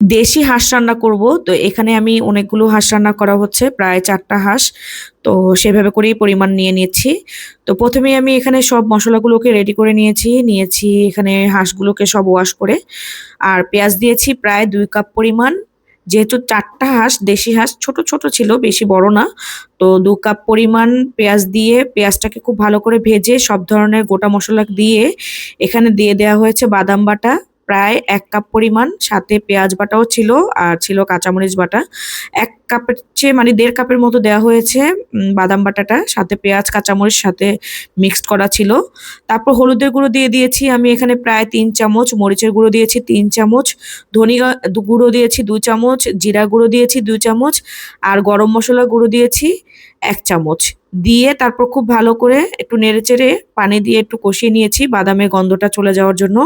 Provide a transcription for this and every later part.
দেশি হাঁস রান্না করব। তো এখানে আমি অনেকগুলো হাঁস রান্না করা হচ্ছে, প্রায় ৪ টা হাঁস। তো সেভাবে করেই পরিমাণ নিয়ে নিচ্ছি। তো ১ম এই আমি এখানে সব মসলাগুলোকে রেডি করে নিয়েছি এখানে হাঁসগুলোকে সব ওয়াশ করে। আর পেঁয়াজ দিয়েছি প্রায় ২ কাপ পরিমাণ। যেহেতু ৪ টা হাঁস, দেশি হাঁস ছোট, ছোট ছিল, বেশি বড় না। তো ২ কাপ পরিমাণ পেঁয়াজ দিয়ে পেঁয়াজটাকে খুব ভালো করে ভেজে সব ধরনের গোটা মসলা দিয়ে এখানে দিয়ে দেয়া হয়েছে বাদাম বাটা প্রায় ১ কাপ পরিমাণ, সাথে পেঁয়াজ বাটাও ছিল আর ছিল কাঁচামরিচ বাটা। ১ কাপের চেয়ে মানে ১.৫ কাপের মতো দেয়া হয়েছে বাদাম বাটাটা, সাথে পেঁয়াজ, কাঁচামরিচ সাথে মিক্সড করা ছিল। তারপর হলুদের গুঁড়ো দিয়ে দিয়েছি আমি এখানে প্রায় ৩ চামচ, মরিচের গুঁড়ো দিয়েছি ৩ চামচ, গুঁড়ো দিয়েছি ২ চামচ, জিরা গুঁড়ো দিয়েছি ২ চামচ আর গরম মসলা গুঁড়ো দিয়েছি ১ চামচ। দিয়ে তারপর খুব ভালো করে একটু নেড়েচেড়ে পানি দিয়ে একটু কষিয়ে নিয়েছি বাদামের গন্ধটা চলে যাওয়ার জন্য।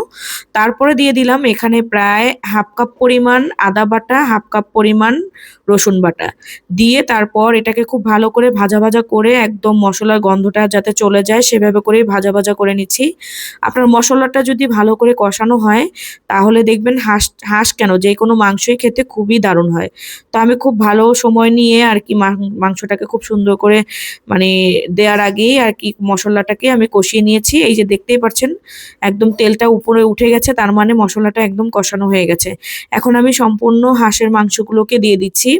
তারপরে দিয়ে দিলাম এখানে প্রায় ১/২ কাপ পরিমাণ আদা বাটা, ১/২ কাপ পরিমাণ রসুন বাটা। দিয়ে তারপর এটাকে খুব ভালো করে ভাজা, ভাজা করে একদম মসলার গন্ধটা যাতে চলে যায় সেভাবে করেই ভাজা, ভাজা করে নিচ্ছি। আপনার মসলাটা যদি ভালো করে কষানো হয় তাহলে দেখবেন হাঁস হাঁস কেন যেকোনো মাংসই খেতে খুবই দারুণ হয়। তো আমি খুব ভালো সময় নিয়ে আরকি মাংসটাকে খুব সুন্দর করে মানে দেওয়ার আগেই আরকি মসলাটাকে আমি কষিয়ে নিয়েছি। এই যে দেখতেই পাচ্ছেন একদম তেলটা উপরে উঠে গেছে, তার মানে মসলাটা একদম কষানো হয়ে গেছে। এখন আমি সম্পূর্ণ হাঁসের মাংসগুলোকে দিয়ে দিচ্ছি।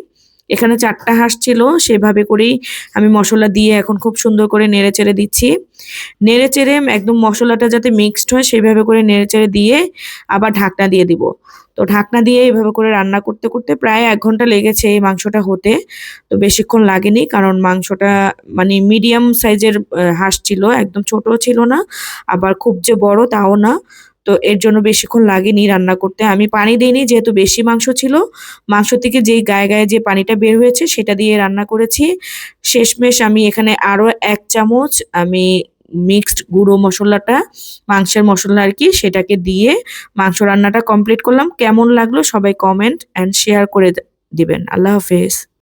এখানে ৪ টা হাঁস ছিল, সেভাবে করেই আমি মসলা দিয়ে এখন খুব সুন্দর করে নেড়েচেড়ে দিচ্ছি। নেড়েচেড়ে একদম মসলাটা যাতে মিক্সড হয় সেভাবে করে নেড়েচেড়ে দিয়ে আবার ঢাকনা দিয়ে দিব। তো ঢাকনা দিয়ে এভাবে করে রান্না করতে, করতে প্রায় ১ ঘন্টা লেগেছে এই মাংসটা হতে। তো বেশিক্ষণ লাগেনি কারণ মাংসটা মানে মিডিয়াম সাইজের হাঁস ছিল, একদম ছোটও ছিল না, আবার খুব যে বড় তাও না। তো এর জন্য বেশিক্ষণ লাগেনি রান্না করতে। আমি পানি দেইনি যেহেতু বেশি মাংস ছিল। মাংস থেকে যেই গায়ে, গায়ে যে পানিটা বের হয়েছে সেটা দিয়ে রান্না করেছি। শেষমেশ আমি এখানে আরো ১ চামচ আমি মিক্সড গুঁড়ো মসলাটা, মাংসের মসলা আরকি, সেটাকে দিয়ে মাংস রান্নাটা কমপ্লিট করলাম। কেমন লাগলো সবাই কমেন্ট অ্যান্ড শেয়ার করে দিবেন। আল্লাহ হাফেজ।